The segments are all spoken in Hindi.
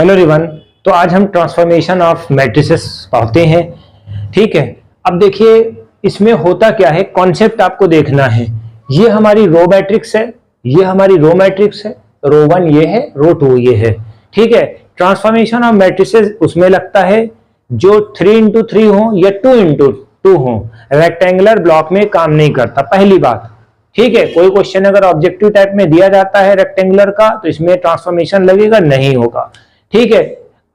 Hello everyone. तो आज हम ट्रांसफॉर्मेशन ऑफ मैट्रिसेस पढ़ते हैं। ठीक है, अब देखिए इसमें होता क्या है, कॉन्सेप्ट आपको देखना है। ये हमारी रो मैट्रिक्स है, ये हमारी रो मैट्रिक्स है, रो 1 ये है, रो 2 ये है। ठीक है, ट्रांसफॉर्मेशन ऑफ मैट्रिसेस उसमें लगता है जो 3x3 हो या 2x2 हो। रेक्टेंगुलर ब्लॉक में काम नहीं करता, पहली बात। ठीक है, कोई क्वेश्चन अगर ऑब्जेक्टिव टाइप में दिया जाता है रेक्टेंगुलर का तो इसमें ट्रांसफॉर्मेशन लगेगा नहीं होगा। ठीक है,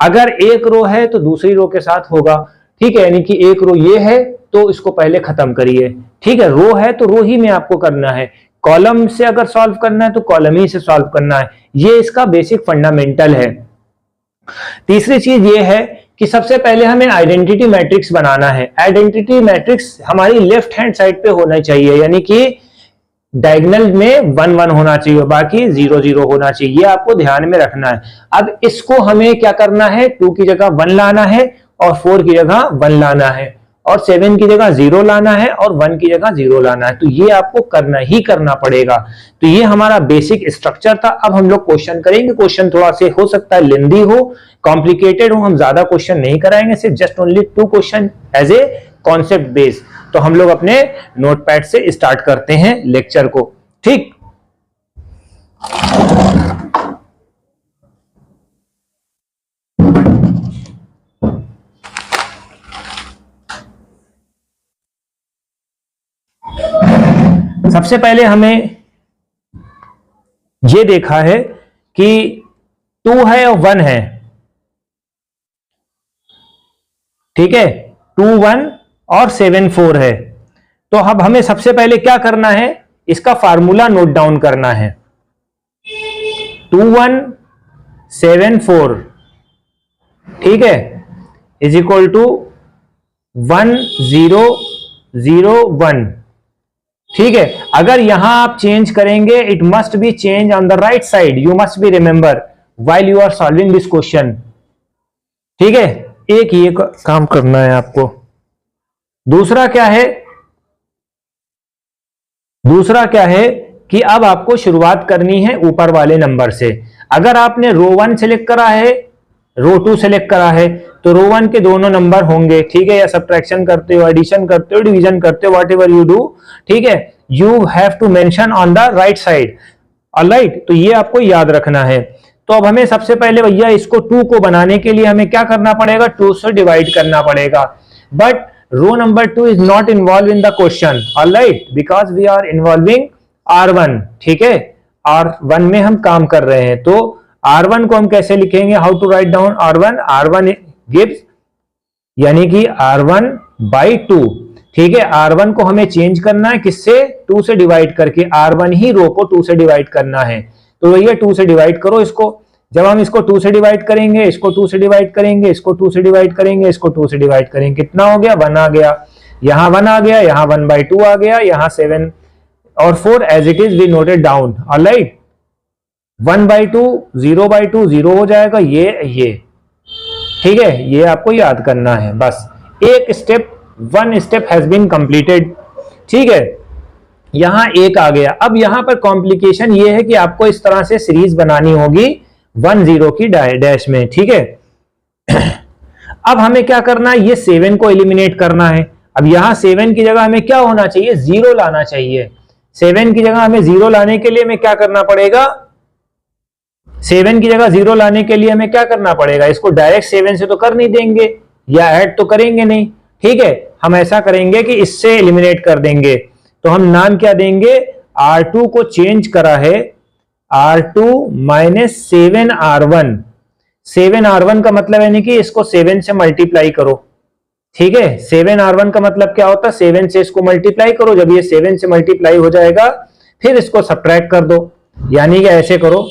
अगर एक रो है तो दूसरी रो के साथ होगा। ठीक है, यानी कि एक रो ये है तो इसको पहले खत्म करिए। ठीक है, रो है तो रो ही में आपको करना है। कॉलम से अगर सॉल्व करना है तो कॉलम ही से सॉल्व करना है। ये इसका बेसिक फंडामेंटल है। तीसरी चीज ये है कि सबसे पहले हमें आइडेंटिटी मैट्रिक्स बनाना है। आइडेंटिटी मैट्रिक्स हमारी लेफ्ट हैंड साइड पे होना चाहिए, यानी कि डायगोनल में 1 1 होना चाहिए, बाकी 0 0 होना चाहिए। ये आपको ध्यान में रखना है। अब इसको हमें क्या करना है, 2 की जगह 1 लाना है और 4 की जगह 1 लाना है और 7 की जगह 0 लाना है और 1 की जगह 0 लाना है। तो ये आपको करना ही करना पड़ेगा। तो ये हमारा बेसिक स्ट्रक्चर था। अब हम लोग क्वेश्चन करेंगे। क्वेश्चन थोड़ा से हो सकता है लेंदी हो, कॉम्प्लिकेटेड हो, हम ज्यादा क्वेश्चन नहीं कराएंगे, सिर्फ just only 2 question as a concept base. तो हम लोग अपने नोटपैड से स्टार्ट करते हैं लेक्चर को। ठीक, सबसे पहले हमें यह देखा है कि 2 है और 1 है। ठीक है, 2 1 और 7 4 है। तो अब हमें सबसे पहले क्या करना है, इसका फार्मूला नोट डाउन करना है। 2 1 7 4, ठीक है, इज इक्वल टू 1 0 0 1। ठीक है, अगर यहां आप चेंज करेंगे, it must be change on the right side. You must be remember while you are solving this question. ठीक है, एक ये काम करना है आपको। दूसरा क्या है, दूसरा क्या है कि अब आपको शुरुआत करनी है ऊपर वाले नंबर से। अगर आपने रो 1 सेलेक्ट करा है, रो 2 सेलेक्ट करा है, तो रो 1 के दोनों नंबर होंगे। ठीक है, या सब्ट्रैक्शन करते हो, एडिशन करते हो, डिवीजन करते हो, व्हाट एवर यू डू। ठीक है, you have to mention on the right side. Alright, तो ये आपको याद रखना है। तो अब हमें सबसे पहले भैया इसको 2 को बनाने के लिए हमें क्या करना पड़ेगा, 2 से डिवाइड करना पड़ेगा। But row number 2 is not involved in the question, all right, because we are involving R1। ठीक है, R1 में हम काम कर रहे हैं। तो R1 को हम कैसे लिखेंगे, how to write down R1, R1 gives यानी कि R1 by 2। ठीक है, R1 को हमें चेंज करना है किससे, 2 से डिवाइड करके। R1 ही रो को 2 से डिवाइड करना है। तो भैया 2 से डिवाइड करो इसको। जब हम इसको 2 से डिवाइड करेंगे, इसको 2 से डिवाइड करेंगे, इसको 2 से डिवाइड करेंगे, इसको 2 से डिवाइड करेंगे, कितना हो गया, 1 आ गया। यहां 1 आ गया, यहां 1 by 2 आ गया, यहां 7 और 4 as it is we noted down. Alright, 1 by 2 0 by 2 0 हो जाएगा, ये। ठीक है, ये आपको याद करना है बस। एक step, 1 step has been completed. ठीक है, यहां 1 आ गया। अब यहां पर कॉम्प्लिकेशन ये है कि आपको इस तरह से सीरीज बनानी होगी 1 0 की डैश में। ठीक है, अब हमें क्या करना है, ये 7 को एलिमिनेट करना है। अब यहां 7 की जगह हमें क्या होना चाहिए, 0 लाना चाहिए। 7 की जगह हमें 0 लाने के लिए हमें क्या करना पड़ेगा, 7 की जगह 0 लाने के लिए हमें क्या करना पड़ेगा, इसको डायरेक्ट 7 से तो कर नहीं देंगे या ऐड तो करेंगे नहीं। ठीक है, हम ऐसा करेंगे कि इससे एलिमिनेट कर देंगे। तो हम नाम क्या देंगे, R2 को चेंज करा है R2 माइनस 7R1। 7R1 का मतलब है नहीं कि इसको 7 से मल्टीप्लाई करो। ठीक है, 7R1 का मतलब क्या होता है, 7 से इसको मल्टीप्लाई करो। जब ये 7 से मल्टीप्लाई हो जाएगा फिर इसको सब्ट्रैक्ट कर दो। यानी कि ऐसे करो,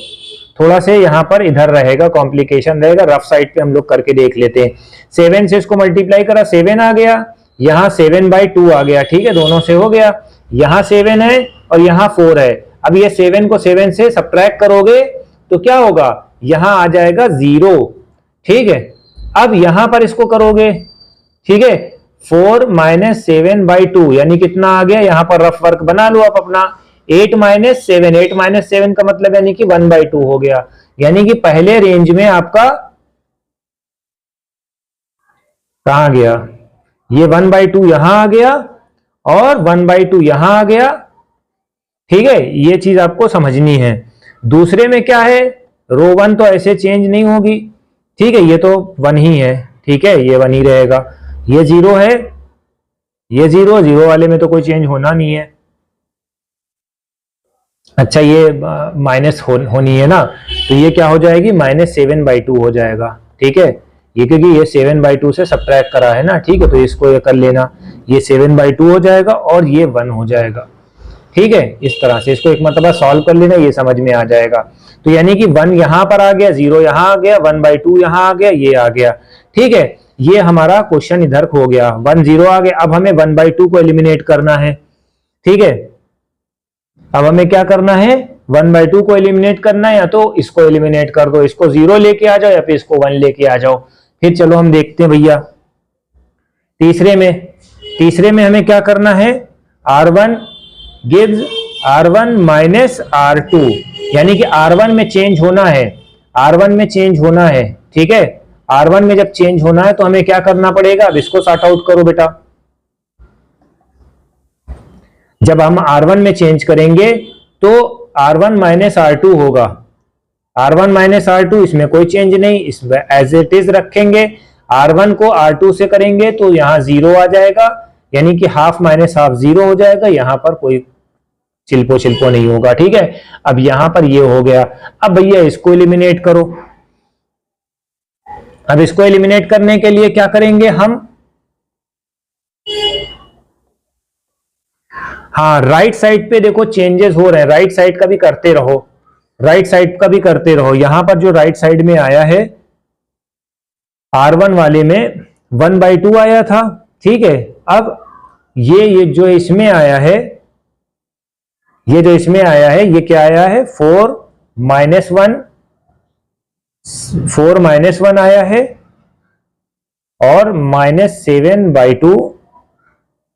थोड़ा से यहां पर इधर रहेगा, कॉम्प्लिकेशन रहेगा, रफ साइड पे हम लोग करके देख लेते हैं। 7 से इसको मल्टीप्लाई करा, 7 आ गया, यहां 7 by 2 आ गया। ठीक है, दोनों से हो गया। यहां 7 है और यहां 4 है। अब ये 7 को 7 से सब्ट्रैक्ट करोगे तो क्या होगा, यहां आ जाएगा 0। ठीक है, अब यहां पर इसको करोगे। ठीक है, 4 - 7 by 2 यानी कितना आ गया, यहां पर रफ वर्क बना लो आप अपना। 8 - 7, 8 - 7 का मतलब यानी कि 1/2 हो गया। यानी कि पहले रेंज में आपका कहाँ गया, ये 1/2 यहां आ गया और 1/2 यहां आ गया। ठीक है, ये चीज आपको समझनी है। दूसरे में क्या है, रो 1 तो ऐसे चेंज नहीं होगी। ठीक है, ये तो 1 ही है। ठीक है, ये 1 ही रहेगा। ये 0 है, ये 0, 0 वाले में तो कोई चेंज होना नहीं है। अच्छा, ये माइनस होनी है ना, तो ये क्या हो जाएगी, -7/2 हो जाएगा। ठीक है, ये क्योंकि ये 7/2 से सब्ट्रैक्ट करा है ना। ठीक है, तो इसको ये कर लेना, ये 7/2 हो जाएगा और ये 1 हो जाएगा। ठीक है, इस तरह से इसको एक मरतबा सॉल्व कर लेना, ये समझ में आ जाएगा। तो यानी कि 1 यहां पर आ गया, 0 यहां आ गया, 1/2 यहां आ गया, ये आ गया। ठीक है, ये हमारा क्वेश्चन इधर हो गया, 1 0 आ गया। अब हमें 1/2 को एलिमिनेट करना है। ठीक है, अब हमें क्या करना है, 1/2 को एलिमिनेट करना है। या तो इसको एलिमिनेट कर दो, इसको 0 लेके आ जाओ, या फिर इसको 1 लेके आ जाओ। फिर चलो हम देखते हैं भैया तीसरे में हमें क्या करना है, R1 gives R1 minus R2, यानी कि R1 में चेंज होना है, R1 में चेंज होना है। ठीक है, R1 में जब चेंज होना है तो हमें क्या करना पड़ेगा, अब इसको सॉर्ट आउट करो बेटा। जब हम R1 में चेंज करेंगे तो R1 माइनस R2 होगा। R1 माइनस R2, इसमें कोई चेंज नहीं, इसमें एज इट इज रखेंगे। R1 को R2 से करेंगे तो यहां 0 आ जाएगा, यानी कि हाफ माइनस हाफ 0 हो जाएगा। यहां पर कोई चिल्पो नहीं होगा। ठीक है, अब यहां पर ये हो गया। अब भैया इसको एलिमिनेट करो। अब इसको एलिमिनेट करने के लिए क्या करेंगे हम, हाँ, राइट साइड पे देखो चेंजेस हो रहे हैं, राइट साइड का भी करते रहो, राइट साइड का भी करते रहो। यहां पर जो राइट साइड में आया है, R1 वाले में 1/2 आया था। ठीक है, अब ये जो इसमें आया है, ये जो इसमें आया है, ये क्या आया है, 4 - 1 आया है और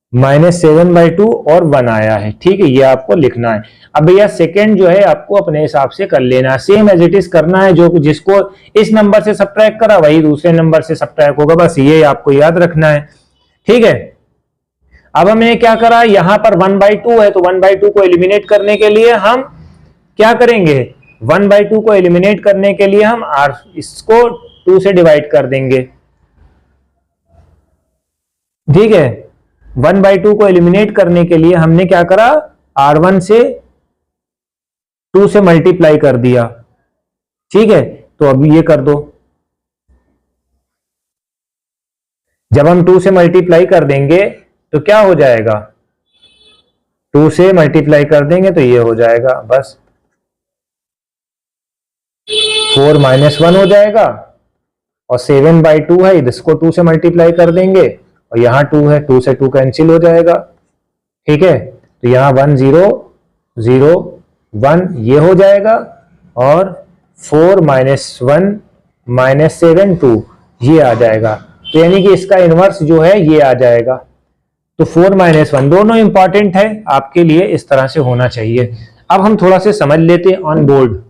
-7/2 और 1 आया है। ठीक है, ये आपको लिखना है। अब भैया सेकंड जो है आपको अपने हिसाब से कर लेना है, सेम एज इट इज करना है। जो जिसको इस नंबर से सब्ट्रैक्ट करा वही दूसरे नंबर से सब्ट्रैक्ट होगा, बस ये आपको याद रखना है। ठीक है, अब हमने क्या करा, यहां पर 1/2 है तो 1/2 को एलिमिनेट करने के लिए हम क्या करेंगे, 1/2 को एलिमिनेट करने के लिए हम इसको 2 से डिवाइड कर देंगे। ठीक है, 1/2 को एलिमिनेट करने के लिए हमने क्या करा, R1 से 2 से मल्टीप्लाई कर दिया। ठीक है, तो अब ये कर दो। जब हम 2 से मल्टीप्लाई कर देंगे तो क्या हो जाएगा, 2 से मल्टीप्लाई कर देंगे तो ये हो जाएगा, बस 4 - 1 हो जाएगा। और 7/2 है, इसको 2 से मल्टीप्लाई कर देंगे और यहाँ 2 है, 2 से 2 कैंसिल हो जाएगा। ठीक है, तो यहाँ 1 0 0 1 ये हो जाएगा और 4 - 1 - 7 2 ये आ जाएगा। तो यानी कि इसका इनवर्स जो है ये आ जाएगा। तो 4 - 1 दोनों इंपॉर्टेंट है आपके लिए, इस तरह से होना चाहिए। अब हम थोड़ा से समझ लेते हैं ऑन बोर्ड।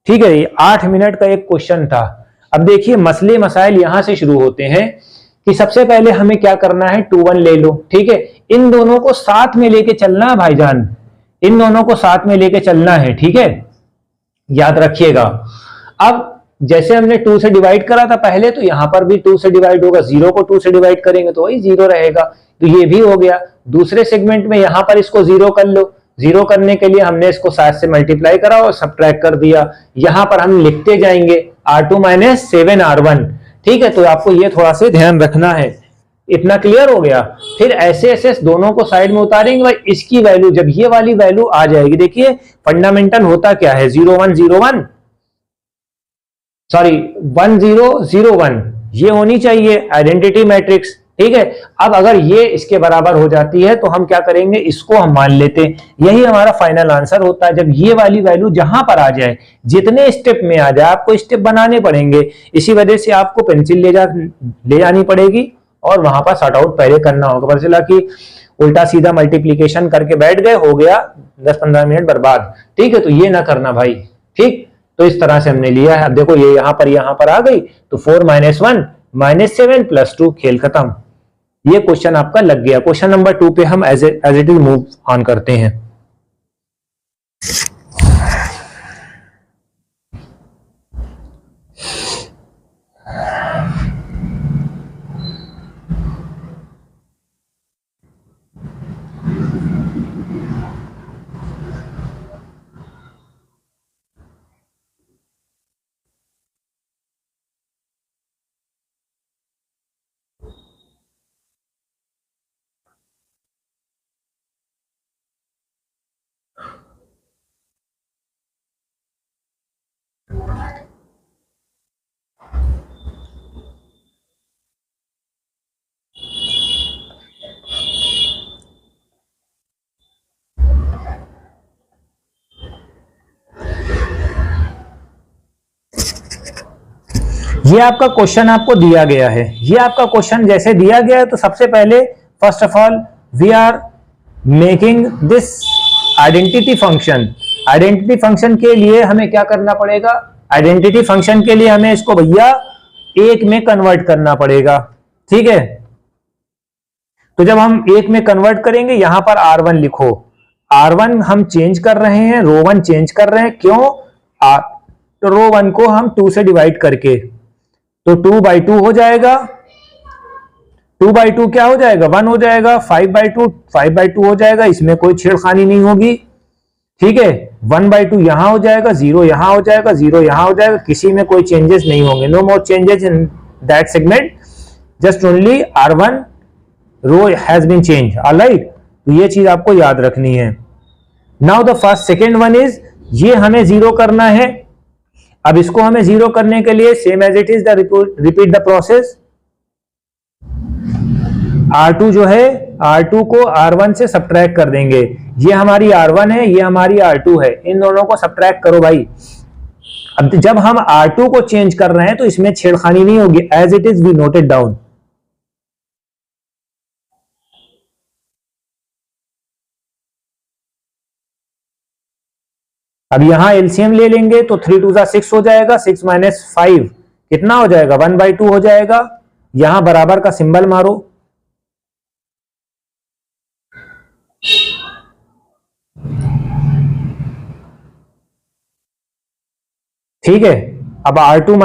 ठीक है, ये 8 मिनट का एक क्वेश्चन था। अब देखिए मसले मसाइल यहां से शुरू होते हैं कि सबसे पहले हमें क्या करना है, 2 1 ले लो। ठीक है, इन दोनों को साथ में लेके चलना है भाईजान, इन दोनों को साथ में लेके चलना है। ठीक है, याद रखिएगा। अब जैसे हमने 2 से डिवाइड करा था पहले, तो यहां पर भी 2 से डिवाइड होगा। 0 को 2 से डिवाइड करेंगे तो वही 0 रहेगा, तो ये भी हो गया। दूसरे सेगमेंट में यहां पर इसको 0 कर लो। 0 करने के लिए हमने इसको 7 से मल्टीप्लाई करा और सब्ट्रैक्ट कर दिया। यहां पर हम लिखते जाएंगे R2 - 7 R1। ठीक है, तो आपको ये थोड़ा सा ध्यान रखना है। इतना क्लियर हो गया। फिर ऐसे दोनों को साइड में उतारेंगे भाई, इसकी वैल्यू जब ये वाली वैल्यू आ जाएगी, देखिए फंडामेंटल होता क्या है, 0 1 0 1 सॉरी 1 0 0 1 ये होनी चाहिए आइडेंटिटी मैट्रिक्स। ठीक है, अब अगर ये इसके बराबर हो जाती है तो हम क्या करेंगे, इसको हम मान लेते हैं। यही हमारा फाइनल आंसर होता है। जब ये वाली वैल्यू जहां पर आ जाए, जितने स्टेप में आ जाए, आपको स्टेप बनाने पड़ेंगे। इसी वजह से आपको पेंसिल ले जानी पड़ेगी और वहां पर सॉर्ट आउट पहले करना होगा। पता चला कि उल्टा सीधा मल्टीप्लीकेशन करके बैठ गए, हो गया 10-15 मिनट बर्बाद। ठीक है, तो ये ना करना भाई। ठीक, तो इस तरह से हमने लिया है। अब देखो ये यहां पर आ गई, तो 4 - 1 -7 + 2, खेल खत्म। ये क्वेश्चन आपका लग गया। क्वेश्चन नंबर 2 पे हम as it is move on करते हैं। ये आपका क्वेश्चन आपको दिया गया है। ये आपका क्वेश्चन जैसे दिया गया है तो सबसे पहले first of all we are making this identity function. Identity function के लिए हमें क्या करना पड़ेगा? आइडेंटिटी फंक्शन के लिए हमें इसको भैया एक में कन्वर्ट करना पड़ेगा, ठीक है। तो जब हम एक में कन्वर्ट करेंगे, यहां पर R1 लिखो। R1 हम चेंज कर रहे हैं, रो 1 चेंज कर रहे हैं, क्यों? रो 1 को हम 2 से डिवाइड करके, तो 2/2 हो जाएगा। 2/2 क्या हो जाएगा? 1 हो जाएगा। 5/2 5/2 हो जाएगा, इसमें कोई छेड़खानी नहीं होगी, ठीक है। 1/2 यहां हो जाएगा, 0 यहां हो जाएगा, 0 यहां हो जाएगा, किसी में कोई चेंजेस नहीं होंगे। No more changes in that segment, just only R1 row has been change. Alright, तो ये चीज आपको याद रखनी है। Now the first second one is, ये हमें 0 करना है। अब इसको हमें 0 करने के लिए same as it is the repeat the process. R2 जो है, R2 को R1 से सब्ट्रैक्ट कर देंगे। ये हमारी R1 है, ये हमारी R2 है, इन दोनों को सब्ट्रैक्ट करो भाई। अब जब हम R2 को चेंज कर रहे हैं तो इसमें छेड़खानी नहीं होगी, as it is we note it down. अब यहां एलसीएम ले लेंगे तो 3 2 6 हो जाएगा, 6 - 5 कितना हो जाएगा? 1/2 हो जाएगा। यहां बराबर का सिंबल मारो, ठीक है। अब R2 -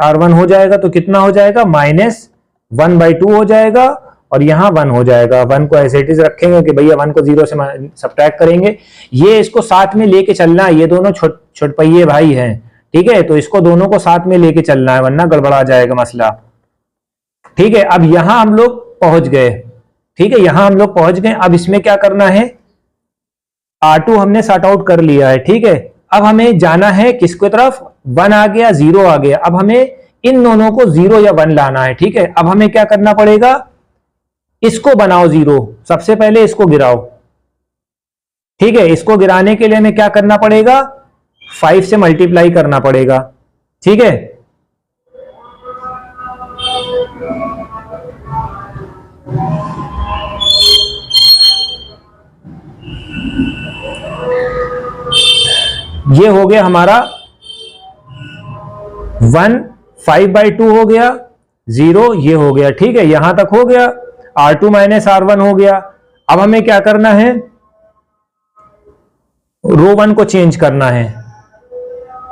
R1 हो जाएगा तो कितना हो जाएगा? -1/2 हो जाएगा, और यहां 1 हो जाएगा। 1 को ऐसे इट इज रखेंगे कि भैया 1 को 0 से सब्ट्रैक्ट करेंगे। ये इसको साथ में लेके चलना है, ये दोनों छोटपैये भाई हैं, ठीक है। तो इसको दोनों को साथ में लेके चलना है, वरना गड़बड़ा जाएगा मसला, ठीक है। अब यहां हम लोग पहुंच गए, ठीक है, यहां हम लोग पहुंच गए। अब इसमें क्या करना है? R2 हमने सॉर्ट आउट कर लिया है, ठीक है। अब हमें जाना है किसकी तरफ? 1 आ गया, 0 आ गया। अब हमें इन दोनों को 0 या 1 लाना है, ठीक है। अब हमें क्या करना पड़ेगा? इसको बनाओ 0, सबसे पहले इसको गिराओ, ठीक है। इसको गिराने के लिए हमें क्या करना पड़ेगा? 5 से मल्टीप्लाई करना पड़ेगा, ठीक है। ये हो गया हमारा 1, 5/2 हो गया, 0 ये हो गया, ठीक है। यहां तक हो गया। R2 - R1 हो गया। अब हमें क्या करना है? रो 1 को चेंज करना है।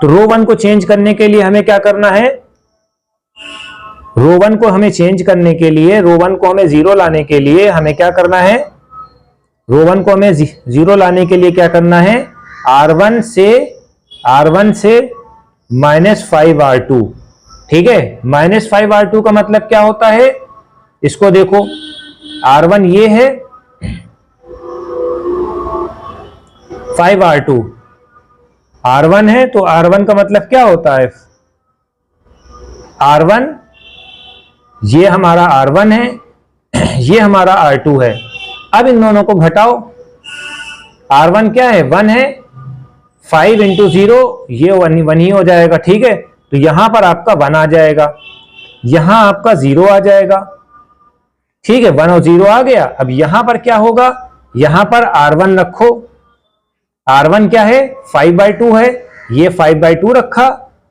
तो रो 1 को चेंज करने के लिए हमें क्या करना है? रो 1 को हमें चेंज करने के लिए, रो 1 को हमें 0 लाने के लिए हमें क्या करना है? रो 1 को हमें 0 लाने के लिए क्या करना है? R1 से -5R2, ठीक है। -5R2 का मतलब क्या होता है? इसको देखो, R1 ये है, 5R2 R1 है, तो R1 का मतलब क्या होता है? R1 ये हमारा R1 है, ये हमारा R2 है। अब इन दोनों को घटाओ। R1 क्या है? 1 है, 5 × 0 ये 1 ही हो जाएगा, ठीक है। तो यहां पर आपका 1 आ जाएगा, यहां आपका 0 आ जाएगा, ठीक है। 1 और 0 आ गया। अब यहां पर क्या होगा? यहां पर R1 रखो। R1 क्या है? 5/2 है, ये 5/2 रखा,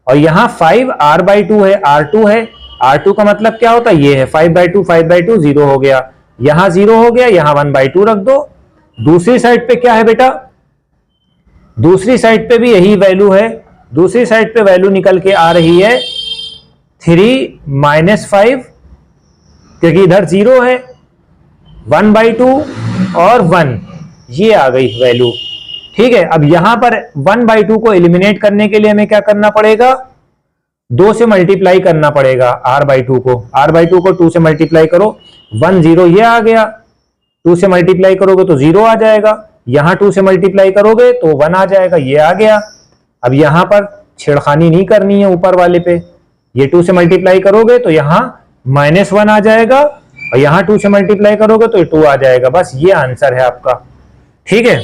और यहां 5 R/2 है, R2 है, R2 का मतलब क्या होता है, ये है 5/2, 5/2 0 हो गया, यहां 0 हो गया, यहां 1/2 रख दो। दूसरी साइड पे क्या है बेटा, दूसरी साइड पे भी यही वैल्यू है, दूसरी साइड पे वैल्यू निकल के आ रही है 3 - 5, क्योंकि इधर 0 है, 1/2 और 1, ये आ गई वैल्यू। ठीक है, अब यहां पर 1/2 को एलिमिनेट करने के लिए हमें क्या करना पड़ेगा, 2 से मल्टीप्लाई करना पड़ेगा r/2 को। r/2 को 2 से मल्टीप्लाई करो, 1 0 ये आ गया, 2 से मल्टीप्लाई करोगे तो 0 आ जाएगा, यहां 2 से मल्टीप्लाई करोगे तो 1 आ जाएगा, ये आ गया। अब यहां पर छेड़खानी नहीं करनी है ऊपर वाले पे, ये 2 से मल्टीप्लाई करोगे तो यहां -1 आ जाएगा, और यहां 2 से मल्टीप्लाई करोगे तो 2 आ जाएगा। बस ये आंसर है आपका। ठीक है,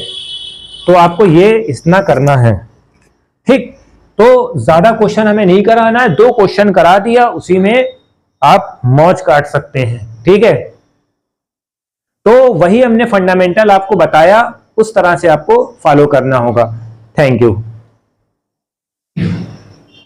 तो आपको ये इतना करना है। ठीक, तो ज्यादा क्वेश्चन हमें नहीं कराना है, 2 क्वेश्चन करा दिया, उसी में आप मौज काट सकते हैं। ठीक है, तो वही हमने फंडामेंटल आपको बताया, उस तरह से आपको फॉलो करना होगा। Thank you.